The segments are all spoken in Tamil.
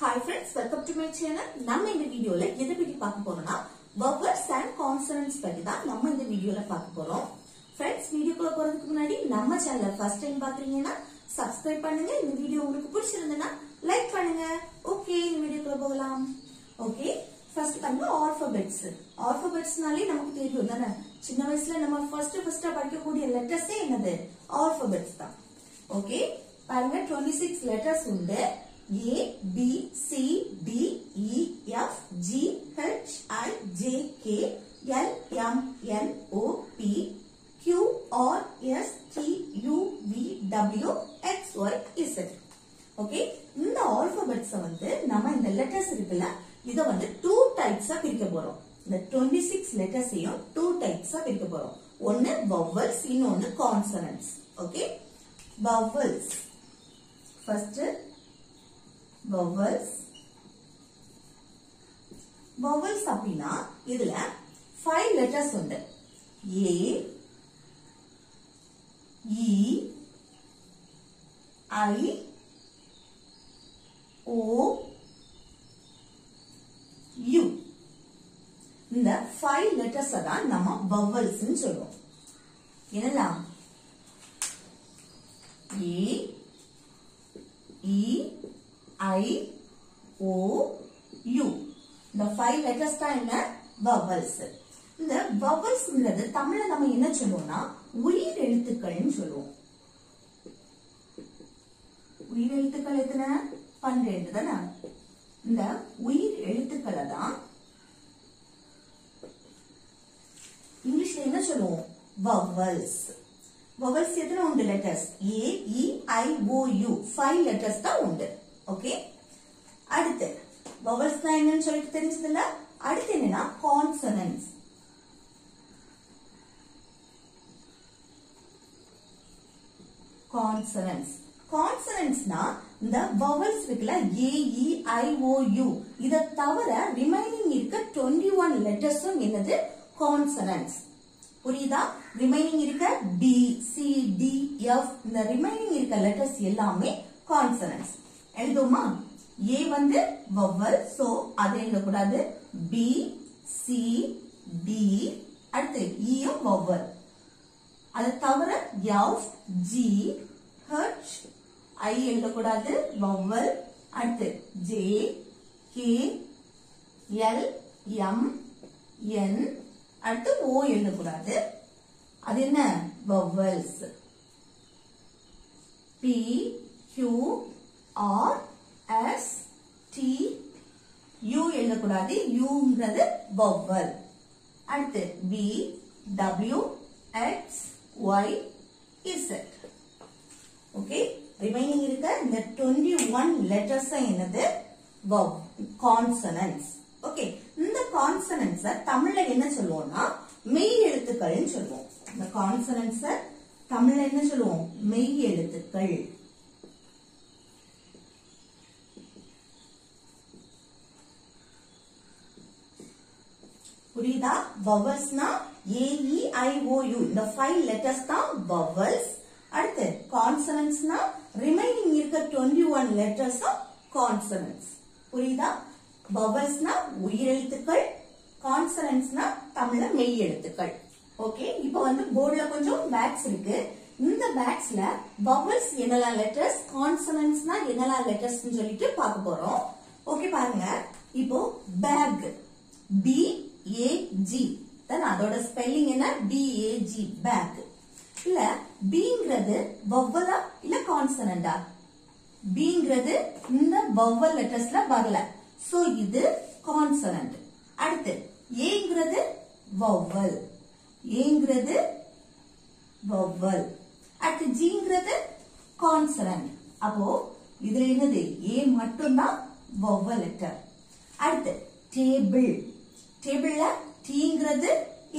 Hi friends, welcome to my channel. நம்ம இந்த வீடியோல எதை பத்தி பார்க்க போறோம்னா vowels and consonants பத்தி தான் நம்ம இந்த வீடியோல பார்க்க போறோம். Friends, வீடியோக்குள்ள போறதுக்கு முன்னாடி நம்ம சேனலை ஃபர்ஸ்ட் டைம் பாக்குறீங்கன்னா subscribe பண்ணுங்க. இந்த வீடியோ உங்களுக்கு பிடிச்சிருந்தா லைக் பண்ணுங்க. ஓகே, இந்த வீடியோக்குள்ள போகலாம். ஓகே, ஃபர்ஸ்ட் பாருங்க ஆல்பபெட்ஸ். ஆல்பபெட்ஸ்னாலே நமக்கு தெரியும் தானே, சின்ன வயசுல நம்ம ஃபர்ஸ்ட் படிக்கக்கூடிய லெட்டர்ஸே என்னது ஆல்பபெட்ஸ் தான். ஓகே, பாருங்க 26 லெட்டர்ஸ் உண்டு. A, B, C, D, E, F, G, H, I, J, K, L, M, N, O, P, Q, R, S, T, U, V, W, X, Y, Z. Okay, இந்த ஆல்பபெட்ஸ் வந்து நம்ம இந்த லெட்டர்ஸ் இருக்குல்ல, இத வந்து 2 டைப்ஸா பிரிக்க போறோம். இந்த 26 லெட்டர்ஸையும் 2 டைப்ஸா பிரிக்க போறோம். ஒன்னு vowels, இன்னொன்னு consonants. Okay, vowels. First vowels. Vowels அப்படினா இதுல 5 letters உண்டு. A, E, I, O, U. இந்த 5 letters தான் நம்ம vowels ன்னு சொல்றோம். என்னலாம்? A, E, I, O, U. இந்த 5 letters தான் என்ன vowels. இந்த vowelsங்கிறது தமிழ்ல நம்ம என்ன சொல்லுவோம்னா உயிர் எழுத்துக்கள்னு சொல்லுவோம். உயிர் எழுத்துக்கள் எத்தனை? 12 தானே. இந்த உயிர் எழுத்துக்களை தான் இங்கிலீஷ்ல என்ன சொல்லுவோம்? vowels. vowels எத்தனை உண்டு? letters A, E, I, O, U. 5 letters தான் உண்டு. ஓகே, அடுத்து vowels தான் என்னன்னு சொல்லிட்டு தெரிஞ்சதுல. அடுத்து என்னன்னா consonants. consonants. consonantsனா இந்த vowels இருக்குல A, E, I, O, U இத தவிர ரிமைனிங் இருக்க 21 லெட்டர்ஸும் என்னது consonants. புரியுதா? ரிமைனிங் இருக்க B, C, D, F இந்த ரிமைனிங் இருக்க லெட்டர்ஸ் எல்லாமே consonants. எழுதுமா? A வந்து vowel, so அது எழுத கூடாது. B, C, D, அடுத்து E யும் vowel. அது தவிர F, G, H, I எழுத கூடாது vowel. அடுத்து J, K, L, M, N, அடுத்து O எழுத கூடாது. அது என்ன? vowels. P, Q, R, S, T, U எழுதக்கூடாது. Uங்கிறது vowel. அடுத்து V, W, X, Y, Z. Okay, remaining இருக்க இந்த 21 லெட்டர்ஸ் என்னது? consonants. ஓகே, இந்த consonants தமிழ்ல என்ன சொல்லுவோம்னா மெய் எழுத்துக்கள்னு சொல்லுவோம். இந்த consonants தமிழ்ல என்ன சொல்லுவோம்? மெய் எழுத்துக்கள். புரியுதா? vowelsனா A, E, I, O, U இந்த 5 letters தான் vowels. அடுத்து consonantsனா ரிமைனிங் இருக்க 21 letters consonants. புரியுதா? vowelsனா உயிரெழுத்துக்கள், consonantsனா தமிழ்ல மெய் எழுத்துக்கள். ஓகே, இப்போ வந்து போர்டுல கொஞ்சம் பேக்ஸ் இருக்கு. இந்த பேக்ஸ்ல vowels என்னெல்லாம் letters, consonantsனா என்னெல்லாம் letters ன்னு சொல்லிட்டு பார்க்க போறோம். ஓகே, பாருங்க. இப்போ பேக் B A G தான் அதோட ஸ்பெல்லிங் என்ன? B A G bag. இல்ல Bங்கிறது vowel இல்ல கான்சனன்டா? Bங்கிறது இந்த vowel லெட்டர்ஸ்ல வரல, சோ இது கான்சனன்ட். அடுத்து Aங்கிறது vowel, Aங்கிறது vowel. அடுத்து Gங்கிறது கான்சனன்ட். அப்போ இதுல என்னது? A மட்டும்தான் vowel லெட்டர். அடுத்து டேபிள். டேபிள்ல Tங்கிறது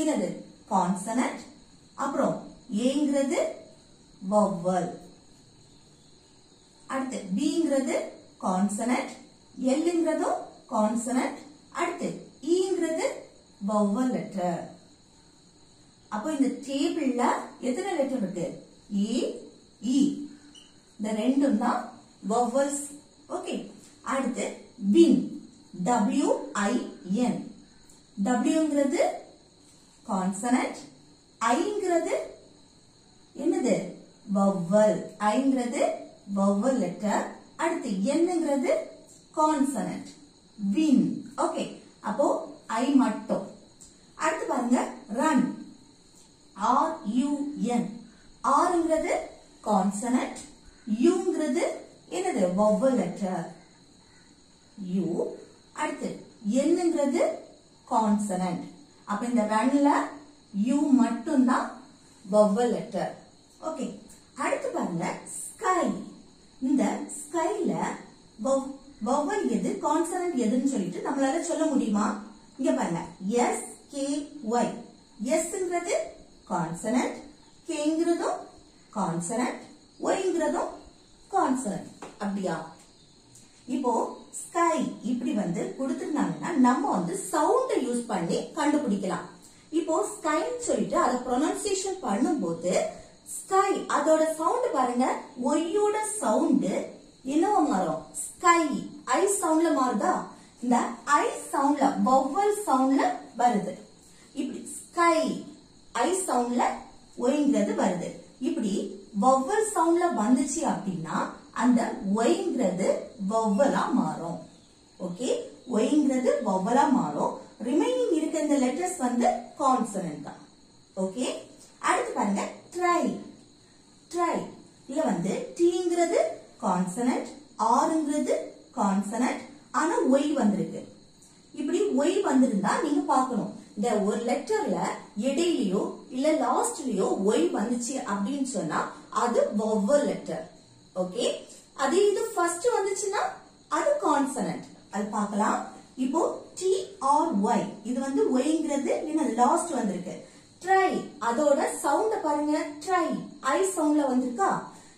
என்னது? கான்சனன்ட். அப்புறம் Aங்கிறது vowel. அடுத்து Bங்கிறது கான்சனன்ட், Lங்கிறதும் கான்சனன்ட். அடுத்து Eங்கிறது vowel லெட்டர். அப்போ இந்த டேபிள்ல எத்தனை லெட்டர் இருக்கு? A, E. இந்த ரெண்டும் தான் vowels. ஓகே, அடுத்து win. W-I-N. W-ங்கிறது consonant. I-ங்கிறது என்னது? vowel. I-ங்கிறது vowel letter. அடுத்து N-ங்கிறது consonant. win. Okay. அப்போ I மட்டும். அடுத்து பாருங்க run. R-U-N. R-ங்கிறது consonant. U-ங்கிறது என்னது? vowel letter. U. அடுத்து N-ங்கிறது consonant. அப்ப இந்த runல U மட்டும் தான் vowel letter. ஓகே. அடுத்து பாருங்க sky. இந்த skyல vowel எது consonant எதுன்னு சொல்லிட்டு நம்மளால சொல்ல முடியுமா? இங்க பாருங்க S K Y. Sங்கிறது consonant, Kங்கிறதும் consonant, Yங்கிறதும் consonant. அப்படியா? இப்போ sky இப்படி வந்து கொடுத்திருந்தாங்கன்னா நம்ம வந்து சவுண்ட் யூஸ் பண்ணி கண்டுபிடிக்கலாம். இப்போ ஸ்கைன்னு சொல்லிட்டு அதை pronunciation பண்ணும்போது ஸ்கை அதோட சவுண்ட் பாருங்க, ஒய்யோட சவுண்ட் என்னவா மாறும்? ஸ்கை. ஐ சவுண்ட்ல மாறுதா? இந்த ஐ சவுண்ட்ல vowel சவுண்ட்ல வருது. இப்படி ஸ்கை ஐ சவுண்ட்ல ஒய்ங்கிறது வருது. இப்படி vowel சவுண்ட்ல வந்துச்சு அப்படின்னா அந்த ஒய்ங்கிறது vowel-ஆ மாறும். ஓகே, ஒய்ங்கிறது vowel-ஆ மாறும். ரிமைனிங் இருக்க இந்த லெட்டர்ஸ் வந்து கான்சனன்ட் தான். ஓகே, அடுத்து பாருங்க ட்ரை. ட்ரை இல்ல வந்து டீங்கிறது கான்சனன்ட், ஆர்ங்கிறது கான்சனன்ட், ஆனா ஒய் வந்திருக்கு. இப்படி ஒய் வந்திருந்தா நீங்க பார்க்கணும், இந்த ஒரு லெட்டர்ல இடையிலயோ இல்ல லாஸ்ட்லயோ ஒய் வந்துச்சு அப்படின்னு சொன்னா அது vowel லெட்டர். ஓகே, அதே இது ஃபர்ஸ்ட் வந்துச்சுன்னா அது கான்சனன்ட். அது பார்க்கலாம். இப்போ டி ஆர் ஒய், இது வந்து ஒய்ங்கிறது என்ன லாஸ்ட் வந்திருக்கு. ட்ரை அதோட சவுண்ட பாருங்க, ட்ரை ஐ சவுண்ட்ல வந்திருக்கா.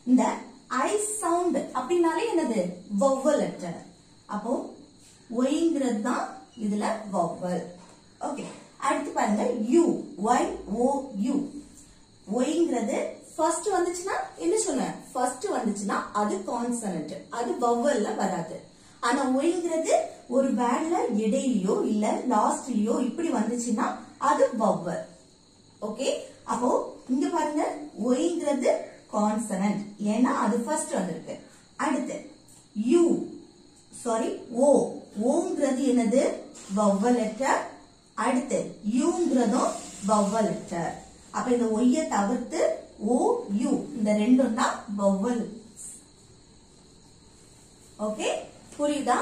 இந்த ஐ சவுண்ட் அப்படினாலே என்னது? vowel letter. அப்போ ஒய்ங்கிறது தான் இதுல vowel. ஓகே, அடுத்து பாருங்க யூ, ஒய் ஓ யூ. ஒய்ங்கிறது ஃபர்ஸ்ட் வந்துச்சுன்னா என்ன சொன்ன? ஃபர்ஸ்ட் வந்துச்சுன்னா அது கான்சனன்ட், அது vowelல வராது. ஆனா ஒய்ங்கிறது ஒரு வேர்ட்ல இடையிலயோ இல்ல லாஸ்ட்லயோ இப்படி வந்துச்சுன்னா அது vowel. ஓகே, அப்போ இங்க பாருங்க ஒய்ங்கிறது கான்சனன்ட், ஏன்னா அது ஃபர்ஸ்ட் வந்திருக்கு. அடுத்து யூ சாரி ஓ, ஓங்கிறது என்னது? vowel letter. அடுத்து யூங்கிறதும் vowel லெட்டர். அப்ப இந்த ஒய்ய தவிர்த்து ஓ யூ இந்த ரெண்டும் தான் vowel. ஓகே, புரியுதா?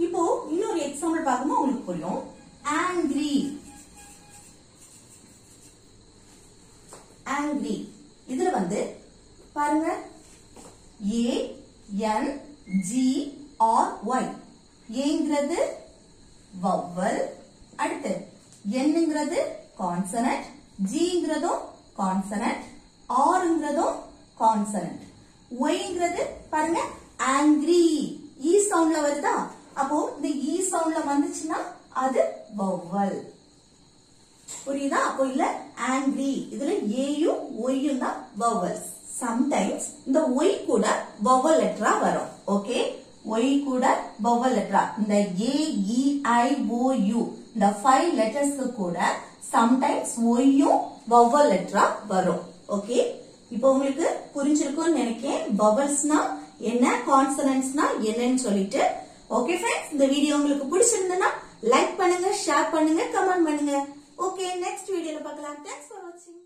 இப்போ இன்னொரு எக்ஸாம்பிள் பார்க்கும்போது உங்களுக்கு புரியும். ஆங்கிரி. ஆங்கிரி இதுல வந்து பாருங்க A N G R Y. ஏங்கிறது vowel. அடுத்து என்னங்கிறது கான்சனன்ட், ஜிங்கிறதும் கான்சனன்ட், ஆர்ங்கிறதும் கான்சனன்ட், ஒய்ங்கிறது பாருங்க ஆங்கிரி ஈ சவுண்ட்ல வருதா. அப்போ இந்த ஈ சவுண்ட்ல வந்துச்சுன்னா அது vowel. புரியுதா? அப்போ இல்ல ஆங்கிரி இதுல ஏயும் ஒய்யும் தான் vowels. சம்டைம்ஸ் இந்த ஒய் கூட vowel லெட்டரா வரும். ஓகே, ஒய் கூட vowel லெட்டரா. இந்த ஏ இ ஐ ஓ யூ இந்த 5 லெட்டர்ஸ்க்கு கூட சம்டைம்ஸ் ஒய்யும் vowel லெட்டரா வரும். ஓகே, இப்போ உங்களுக்கு புரிஞ்சிருக்கும்னு நினைக்கிறேன். vowelsனா என்ன, கான்சனன்ட்ஸ்னா என்னன்னு சொல்லிட்டு. ஓகே ஃப்ரெண்ட்ஸ், இந்த வீடியோ உங்களுக்கு பிடிச்சிருந்தா லைக் பண்ணுங்க, ஷேர் பண்ணுங்க, கமெண்ட் பண்ணுங்க. ஓகே, நெக்ஸ்ட் வீடியோல பார்க்கலாம். தேங்க்ஸ் ஃபார் வாட்சிங்.